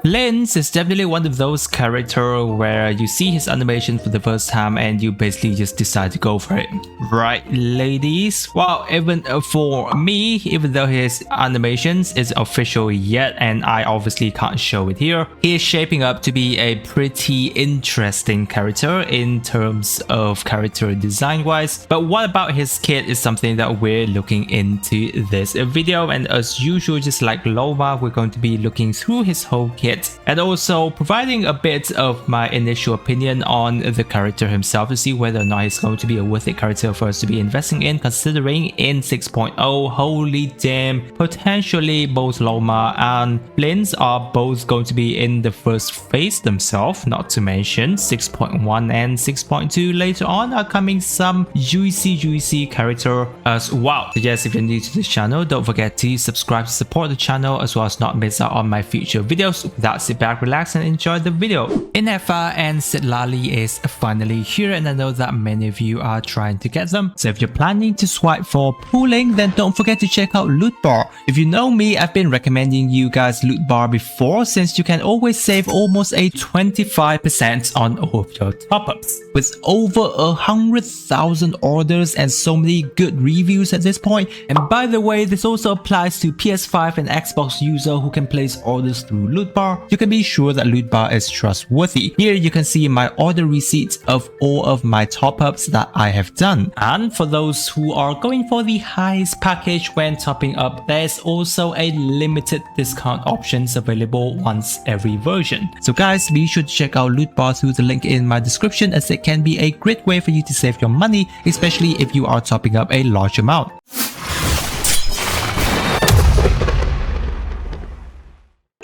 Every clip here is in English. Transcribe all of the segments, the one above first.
Flins is definitely one of those characters where you see his animation for the first time and you basically just decide to go for it. Right, ladies? Well, even for me, even though his animations isn't official yet and I obviously can't show it here, he is shaping up to be a pretty interesting character in terms of character design wise. But what about his kit is something that we're looking into this video, and as usual, just like Loma, we're going to be looking through his whole kit and also providing a bit of my initial opinion on the character himself to see whether or not he's going to be a worth it character for us to be investing in, considering in 6.0, holy damn, potentially both Loma and Flins are both going to be in the first phase themselves, not to mention 6.1 and 6.2 later on are coming some juicy character as well. So yes, if you're new to this channel, don't forget to subscribe to support the channel as well as not miss out on my future videos. That, sit back, relax and enjoy the video. Inefa and Sitlali is finally here, and I know that many of you are trying to get them. So if you're planning to swipe for pooling, then don't forget to check out Loot Bar. If you know me, I've been recommending you guys Loot Bar before, since you can always save almost a 25% on all of your top-ups. With over 100,000 orders and so many good reviews at this point. And by the way, this also applies to PS5 and Xbox user who can place orders through Loot Bar. You can be sure that Loot Bar is trustworthy. Here you can see my order receipts of all of my top-ups that I have done. And for those who are going for the highest package when topping up, there's also a limited discount options available once every version. So guys, be sure to check out Loot Bar through the link in my description, as it can be a great way for you to save your money, especially if you are topping up a large amount.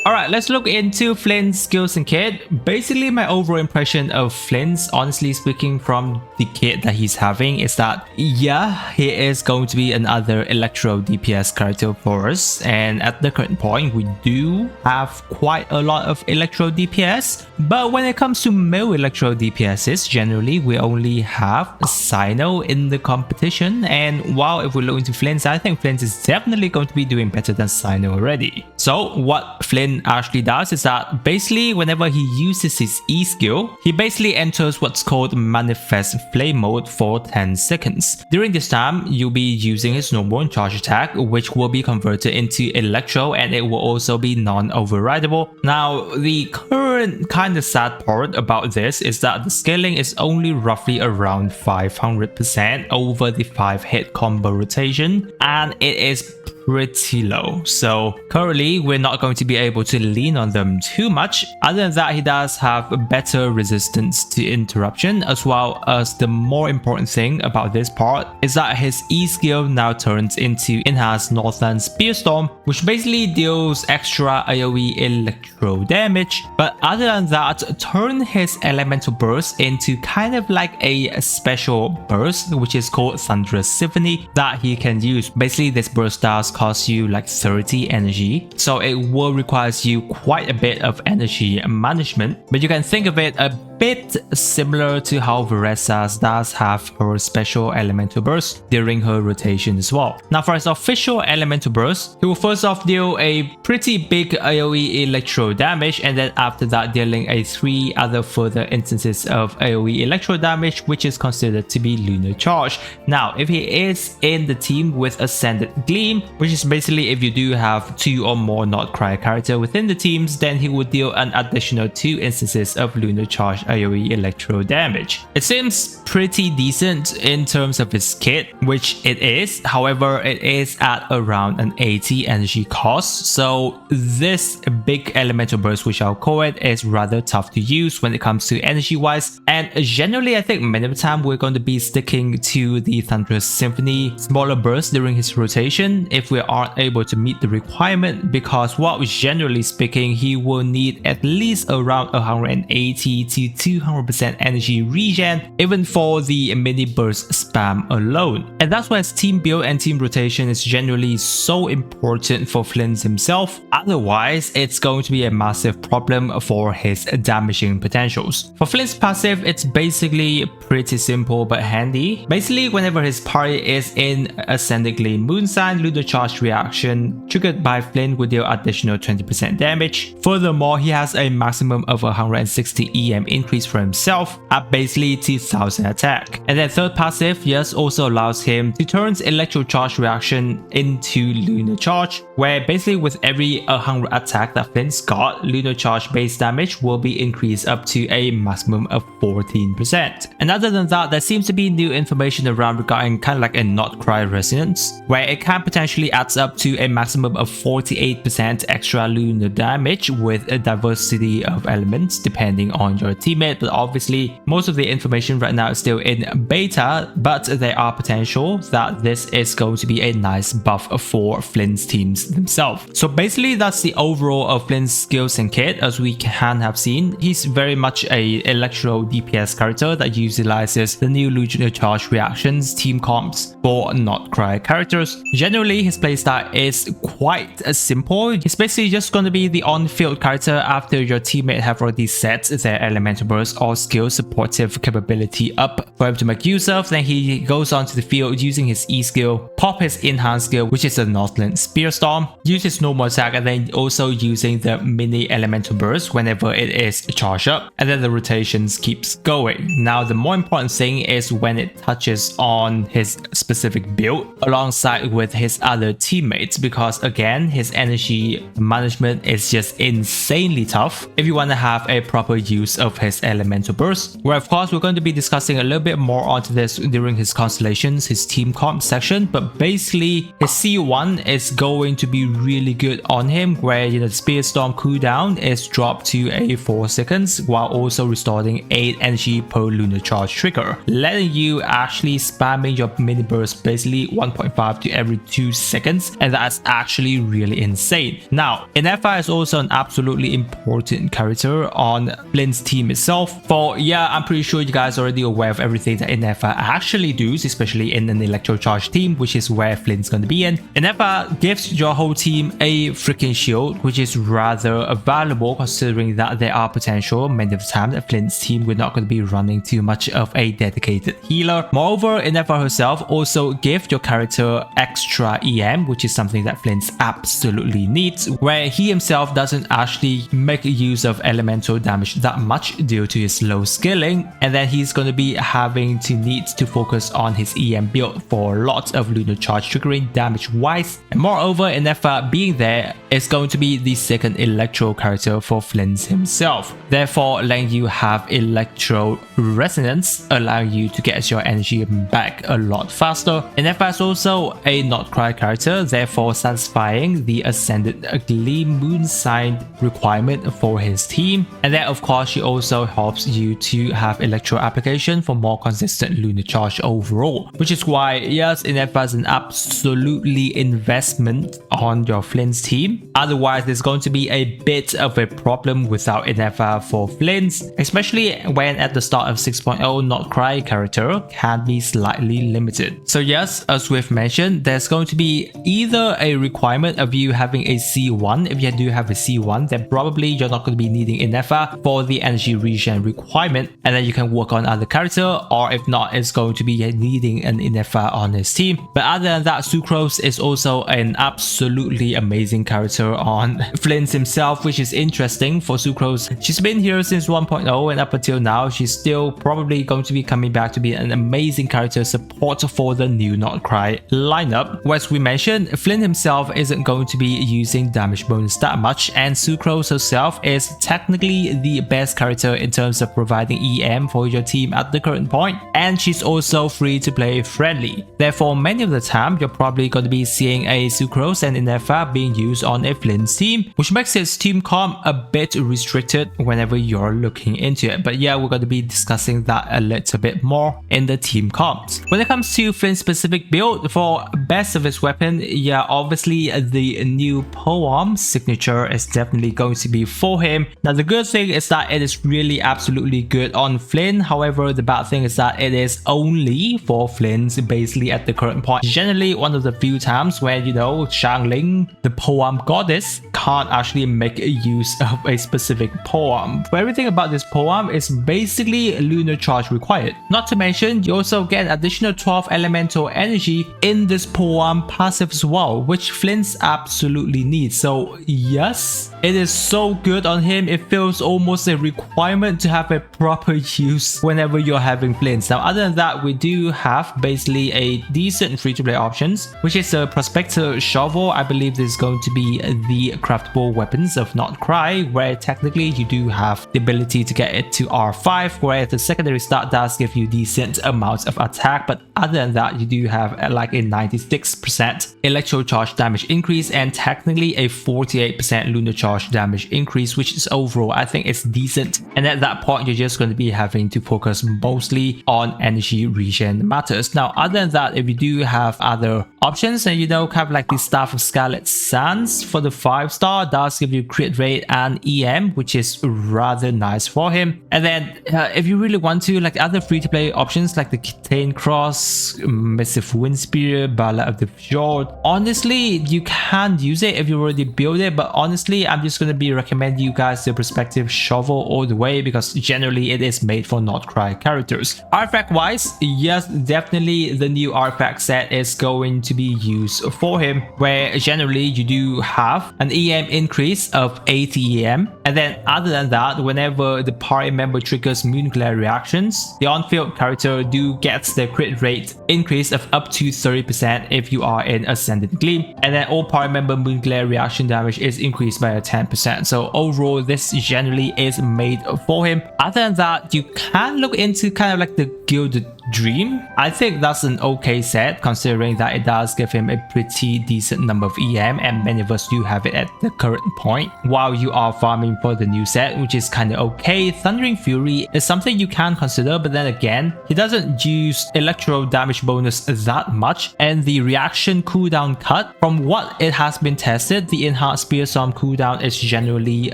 Alright, let's look into Flins Skill Kit. Basically, my overall impression of Flins, honestly speaking, from the kit that he's having is that, yeah, he is going to be another Electro DPS character for us. And at the current point, we do have quite a lot of Electro DPS. But when it comes to male Electro DPSs, generally, we only have Cyno in the competition. And while if we look into Flins, I think Flins is definitely going to be doing better than Cyno already. So what Flynn actually does is that basically whenever he uses his E skill, he basically enters what's called Manifest Flame mode for 10 seconds. During this time, you'll be using his normal charge attack, which will be converted into Electro, and it will also be non-overridable. Now, the current kind of sad part about this is that the scaling is only roughly around 500% over the 5-hit combo rotation, and it is pretty low. So currently we're not going to be able to lean on them too much. Other than that, he does have better resistance to interruption, as well as the more important thing about this part is that his E skill now turns into enhanced Northland Spearstorm, which basically deals extra AoE electro damage. But other than that, turn his elemental burst into kind of like a special burst, which is called Thunderous Symphony, that he can use. Basically, this burst does cost you like 30 energy, so it will require you quite a bit of energy management, but you can think of it a bit similar to how Veressa's does have her special elemental burst during her rotation as well. Now for his official elemental burst, he will first off deal a pretty big AoE electro damage, and then after that dealing a 3 other further instances of AoE electro damage, which is considered to be lunar charge. Now if he is in the team with Ascended Gleam, which is basically if you do have 2 or more not cryo character within the teams, then he would deal an additional 2 instances of lunar charge AoE electro damage. It seems pretty decent in terms of his kit, which it is. However, it is at around an 80 energy cost, so this big elemental burst, which I'll call it, is rather tough to use when it comes to energy wise. And generally, I think many of the time we're going to be sticking to the Thunderous Symphony smaller burst during his rotation if we aren't able to meet the requirement, because what generally speaking he will need at least around 180 to 200% energy regen, even for the mini burst spam alone. And that's why his team build and team rotation is generally so important for Flins himself. Otherwise, it's going to be a massive problem for his damaging potentials. For Flint's passive, it's basically pretty simple but handy. Basically, whenever his party is in ascending lane moon sign, lunar charge reaction triggered by Flint will deal additional 20% damage. Furthermore, he has a maximum of 160 EM increase for himself at basically 2000 attack. And then third passive, yes, also allows him to turn electro charge reaction into lunar charge, where basically with every 100 attack that Flint's got, lunar charge base damage will be increased up to a maximum of 14%. And other than that, there seems to be new information around regarding kind of like a not cry resonance, where it can potentially adds up to a maximum of 48% extra lunar damage with a diversity of elements depending on your teammate. But obviously most of the information right now is still in beta, but there are potential that this is going to be a nice buff for Flint's teams themselves. So basically that's the overall of Flint's skills and kit. As we can have seen, he's very much a electro DPS character that utilizes the new lunar charge reactions team comps for not cry characters. Generally his playstyle is quite simple. He's basically just going to be the on-field character after your teammate have already set their elemental burst or skill supportive capability up for him to make use of. Then he goes onto the field using his E skill, pop his enhanced skill, which is a Northland Spear Storm, use his normal attack, and then also using the mini elemental burst whenever it is charged up, and then the rotations keeps going. Now the more important thing is when it touches on his specific build alongside with his other teammates, because again his energy management is just insanely tough if you want to have a proper use of his elemental burst, where of course we're going to be discussing a little bit more onto this during his constellations, his team comp section. But basically his C1 is going to be really good on him, where the Spear Storm cooldown is dropped to a 4 seconds while also restoring 8 energy per lunar charge trigger, letting you actually spamming your mini burst basically 1.5 to every 2 seconds, and that's actually really insane. Now NFI is also an absolutely important character on Flint's team itself. For I'm pretty sure you guys are already aware of everything that NFI actually does, especially in an electro charge team, which is where Flint's going to be in. NFI gives your whole team a freaking shield, which is rather valuable considering that there are potential many of the time that Flint's team we're not going to be running too much of a dedicated healer. Moreover, NFI herself also gives your character extra EM, which is something that Flint's absolutely needs, where he himself doesn't actually make use of elemental damage that much due to his low skilling, and then he's going to be having to need to focus on his EM build for lots of lunar charge triggering damage wise. And moreover, NFA being there is going to be the second electro character for Flins himself, therefore letting you have electro resonance, allowing you to get your energy back a lot faster. NFA is also a not cry character, therefore satisfying the ascended gleam moon sign requirement for his team. And then of course she also helps you to have electro application for more consistent lunar charge overall, which is why yes, NFA is an absolutely investment on your Flint's team. Otherwise there's going to be a bit of a problem without NFA for Flint's, especially when at the start of 6.0 not cry character can be slightly limited. So yes, as we've mentioned, there's going to be either a requirement of you having a C1. If you do have a C1, then probably you're not going to be needing NFA for the energy regen requirement, and then you can work on other character, or if not, it's going to be needing an NFA on his team. But other than that, Sucrose is also an absolutely amazing character on Flint's himself, which is interesting for Sucrose. She's been here since 1.0 and up until now she's still probably going to be coming back to be an amazing character support for the new Not Cry lineup. As we mentioned, Flint himself isn't going to be using damage bonus that much, and Sucrose herself is technically the best character in terms of providing EM for your team at the current point, and she's also free to play friendly. Therefore, many of the time you're probably going to be seeing a Sucrose and NFA being used on on a Flins team, which makes his team comp a bit restricted whenever you're looking into it. But yeah, we're going to be discussing that a little bit more in the team comps. When it comes to Flint's specific build for best of his weapon, yeah, obviously the new poem signature is definitely going to be for him. Now the good thing is that it is really absolutely good on Flynn. However, the bad thing is that it is only for Flynns basically at the current point. Generally one of the few times where, you know, Xiangling, the poem goddess, can't actually make use of a specific poem. For everything about this poem is basically lunar charge required. Not to mention, you also get an additional 12 elemental energy in this poem passive as well, which Flint's absolutely needs. So yes, it is so good on him. It feels almost a requirement to have a proper use whenever you're having Flint's. Now other than that, we do have basically a decent free-to-play options, which is a Prospector Shovel. I believe this is going to be the craftable weapons of Not Cry, where technically you do have the ability to get it to R5, where the secondary stat does give you decent amounts of attack. But other than that, you do have like a 96% electro charge damage increase and technically a 48% lunar charge damage increase, which is overall, I think it's decent. And at that point, you're just going to be having to focus mostly on energy regen matters. Now, other than that, if you do have other options, and you know, kind of like the Staff of Scarlet Sands for the 5-star does give you crit rate and EM, which is rather nice for him. And then if you really want to, like other free-to-play options like the Kitane Cross, Massive Wind Spear, Ballad of the Fjord, honestly you can use it if you already build it, but honestly I'm just going to be recommending you guys the Perspective Shovel all the way, because generally it is made for Not Cry characters. Artifact wise, yes, definitely the new artifact set is going to be used for him, where generally you do have an EM increase of 80 EM, and then other than that, whenever the party member triggers Moon Glare reactions, the on-field character do gets the crit rate increase of up to 30% if you are in Ascendant Gleam, and then all party member Moon Glare reaction damage is increased by a 10%. So overall this generally is made for him. Other than that, you can look into kind of like the Gilded Dream. I think that's an okay set, considering that it does give him a pretty decent number of EM, and many of us do have it at the current point while you are farming for the new set, which is kind of okay. Thundering Fury is something you can consider, but then again, he doesn't use electro damage bonus that much, and the reaction cooldown cut, from what it has been tested, the enhanced Spear Storm cooldown is generally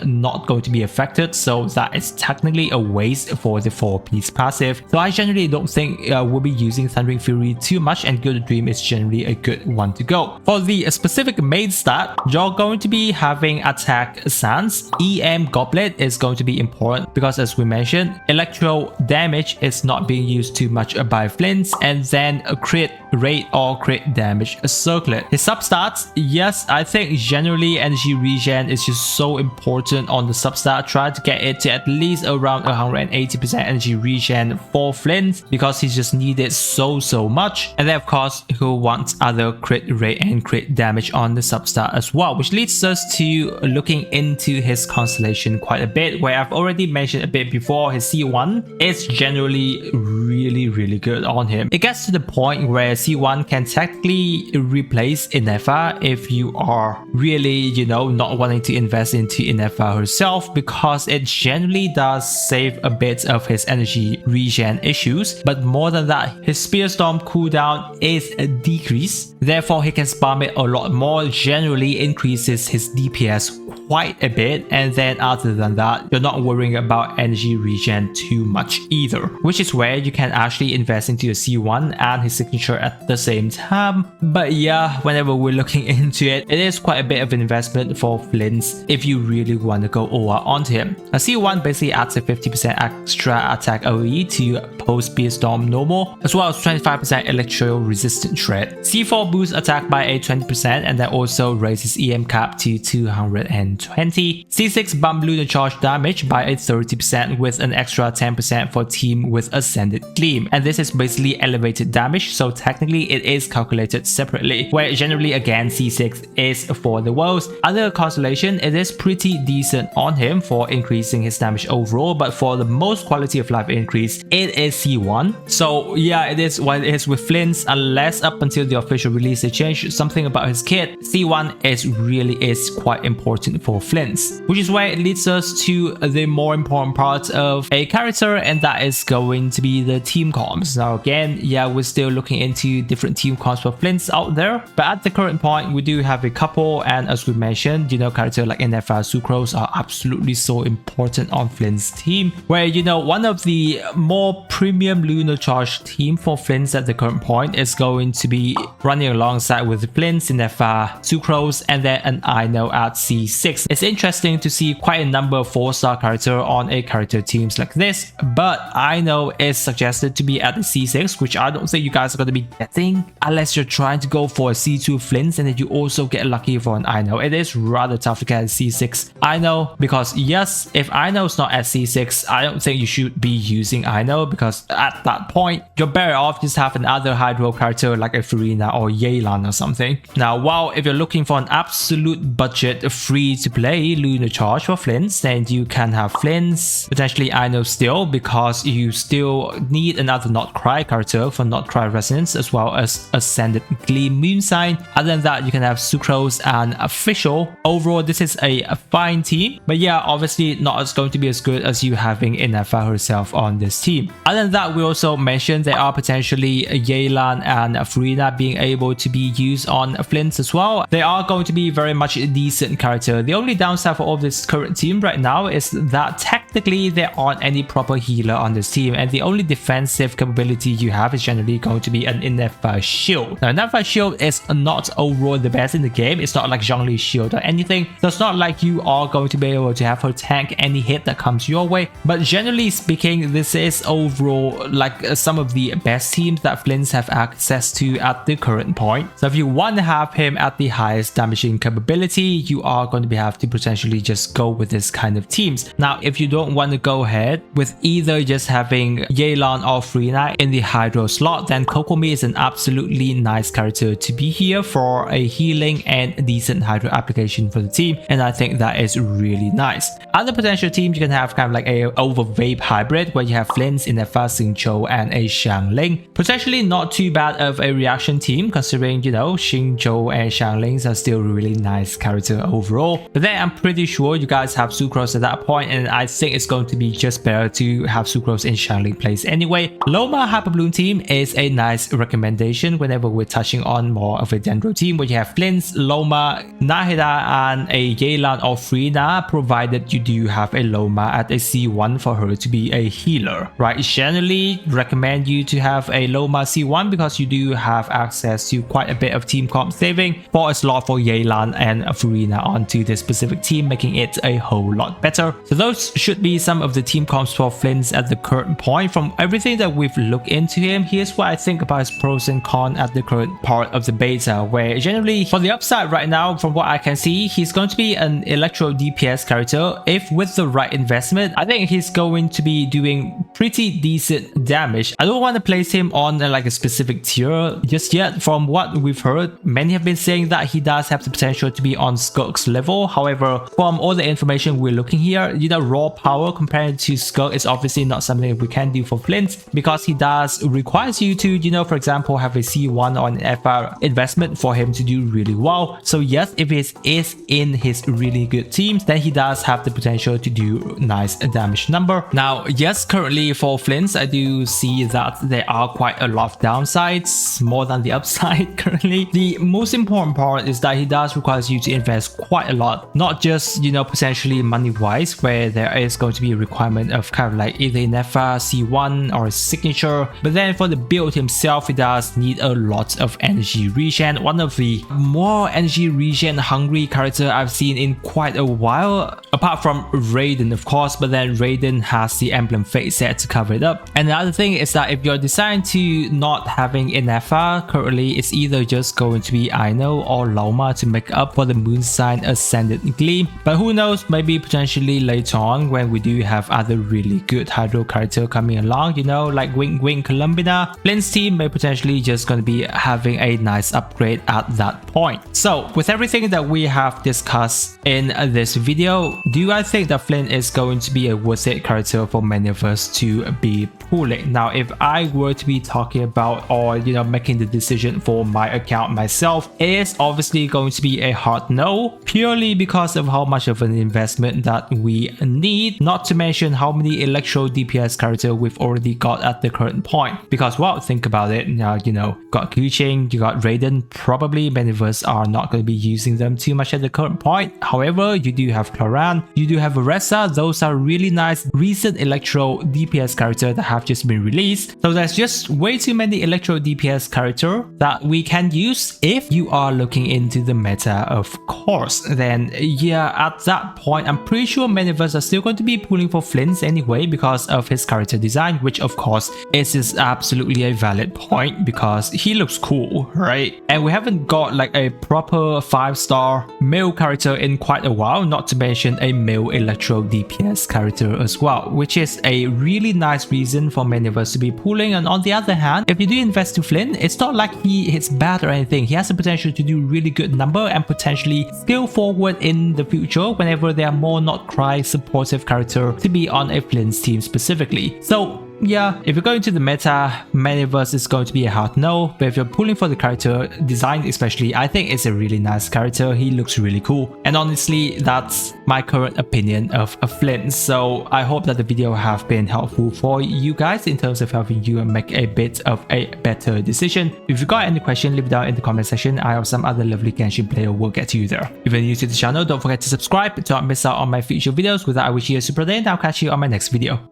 not going to be affected, so that is technically a waste for the 4-piece passive. So I generally don't think we'll be using Thundering Fury too much, and Gilded Dream is generally a good one to go. For the specific main stat, you're going to be having Attack Sans. EM Goblet is going to be important because, as we mentioned, electro damage is not being used too much by Flint's, and then a crit rate or crit damage circlet. His substats, yes, I think generally energy regen is just so important on the substat. Try to get it to at least around 180% energy regen for Flint, because he just needed so much. And then of course he'll want other crit rate and crit damage on the substat as well, which leads us to looking into his constellation quite a bit, where I've already mentioned a bit before, his C1 is generally really good on him. It gets to the point where C1 can technically replace Inefa if you are really, you know, not wanting to invest into Inefa herself, because it generally does save a bit of his energy regen issues. But more than that, his Spear Storm cooldown is a decrease, therefore he can spam it a lot more, generally increases his DPS quite a bit, and then other than that, you're not worrying about energy regen too much either, which is where you can actually invest into your C1 and his signature at the same time. But yeah, whenever we're looking into it, it is quite a bit of an investment for Flint's if you really want to go all out onto him. A C1 basically adds a 50% extra attack OE to post Spear Storm normal, as well as 25% electro resistant shred. C4 boosts attack by a 20%, and then also raises EM cap to 220. C6 bump lunar charge damage by a 30% with an extra 10% for team with Ascended Gleam, and this is basically elevated damage, so technically it is calculated separately, where generally again C6 is for the worlds. Other constellation, it is pretty decent on him for increasing his damage overall, but for the most quality of life increase, it is C1. So yeah, it is what it is with Flins, unless up until the official release they changed something about his kit. C1 really is quite important for Flins, which is where it leads us to the more important part of a character, and that is going to be the team comps. Now again, yeah, we're still looking into different team comps for Flins out there, but at the current point we do have a couple, and as we mentioned, you know, characters like NFR Sucrose are absolutely so important on Flins team, where, you know, one of the more premium lunar charge team for Flins at the current point is going to be running alongside with Flins, NFR Sucrose, and then an Ino at C6. It's interesting to see quite a number of 4-star character on a character teams like this, but Ino is suggested to be at the C6, which I don't think you guys are going to be getting unless you're trying to go for a C2 Flins and then you also get lucky for an Ino. It is rather tough to get a C6 Ino, because yes, if Ino's not at C6, I don't think you should be using Ino, because at that point you're better off just have another hydro character like a Farina or Yelan or something. Now, while if you're looking for an absolute budget free to play lunar charge for Flins, then you can have Flins, potentially Ino still, because you still need another Not Cry character for Not Cry Resonance, as well as Ascended Gleam Moon Sign. Other than that, you can have Sucrose and Official. Overall, this is a fine team, but yeah, obviously not as going to be as good as you having Inafa herself on this team. Other than that, we also mentioned there are potentially Yelan and Farina being able to be used on Flins as well. They are going to be very much a decent character. The only downside for all this current team right now is that technically there aren't any proper healer on this team, and the only defensive capability you have is generally going to be an Inafa shield. Now, Inafa shield is not overall the best in the game. It's not like Zhongli's shield or anything, so it's not like you are going to be able to have her tank any hit that comes your way, but generally speaking, this is overall like some of the best teams that Flins have access to at the current point. So if you want to have him at the highest damaging capability, you are going to have to potentially just go with this kind of teams. Now, if you don't want to go ahead with either just having Yelan or Farina in the hydro slot, then Kokomi is an absolutely nice character to be here for a healing and decent hydro application for the team, and I think that is really nice. Other potential teams you can have kind of like a over vape hybrid, where you have Flins, Inafa, Xingqiu, and a Xiangling. Potentially not too bad of a reaction team, considering, you know, Xingqiu and Xianglings are still really nice character overall. But then I'm pretty sure you guys have Sucrose at that point, and I think it's going to be just better to have Sucrose in Xiangling place anyway. Loma Hyper Bloom team is a nice recommendation whenever we're touching on more of a Dendro team, where you have Flins, Loma, Nahida, and a Yelan or Farina, provided you do have a Loma at a C1 for her to be a healer, right? Generally recommend you to have a Loma C1 because you do have access to quite a bit of team comp saving for a slot for Yelan and Farina onto this specific team, making it a whole lot better. So those should be some of the team comps for Flins at the current point. From everything that we've looked into him, here's what I think about his pros and cons at the current part of the beta, where generally for the upside right now, from what I can see, he's going to be an electro DPS character. If with the right investment, I think he's going to be doing pretty decent damage. I don't want to place him on like a specific tier just yet. From what we've heard, many have been saying that he does have the potential to be on Skirk's level. However, from all the information we're looking here, you know, raw power compared to Skirk is obviously not something we can do for Flint, because he does requires you to, you know, for example, have a C1 or an FR investment for him to do really well. So yes, if he is in his really good teams, then he does have the potential to do nice damage number. Now, yes, currently for Flint, I do see that there are quite a lot of downsides, more than the upside currently. The most important part is that he does require you to invest quite a lot, not just, you know, potentially money wise, where there is going to be a requirement of kind of like either an FR, C1 or a signature, but then for the build himself, he does need a lot of energy regen. One of the more energy regen hungry character I've seen in quite a while, apart from Raiden of course, but then Raiden has the emblem fate set to cover it up. And the other thing is that if you're deciding to not having an FR, currently it's either just going to be Ino or Loma to make up for the moon sign Ascended Gleam, but who knows, maybe potentially later on when we do have other really good hydro character coming along, you know, like Wink Wink Columbina. Flint's team may potentially just going to be having a nice upgrade at that point. So with everything that we have discussed in this video, do you guys think that Flint is going to be a worth it character for many of us to be pulling? Now, if I were to be talking about, or you know, making the decision for my account myself, it is obviously going to be a hard no, purely because of how much of an investment that we need, not to mention how many electro DPS character we've already got at the current point. Because, well, think about it now, you know, got Kuching, you got Raiden, probably many of us are not going to be using them too much at the current point. However, you do have Cloran, you do have Oresa. Those are really nice recent electro DPS character that have just been released. So there's just way too many electro DPS character that we can use if you are looking into the meta, of course. Then yeah, at that point, I'm pretty sure many of us are still going to be pulling for Flins anyway because of his character design, which of course is absolutely a valid point because he looks cool, right? And we haven't got like a proper 5-star male character in quite a while, not to mention a male electro DPS character as well, which is a really nice reason for many of us to be pulling. And on the other hand, if you do invest to Flynn, it's not like he is bad or anything. He has the potential to do really good number and potentially scale forward in the future whenever there are more not cry supportive character to be on a Flynn's team specifically. So yeah, if you're going to the meta, many of us is going to be a hard no, but if you're pulling for the character design especially, I think it's a really nice character. He looks really cool, and honestly that's my current opinion of Flint. So I hope that the video have been helpful for you guys in terms of helping you make a bit of a better decision. If you got any question, leave it down in the comment section. I have some other lovely Genshin player will get to you there. If you're new to the channel, don't forget to subscribe to not miss out on my future videos. With that, I wish you a super day and I'll catch you on my next video.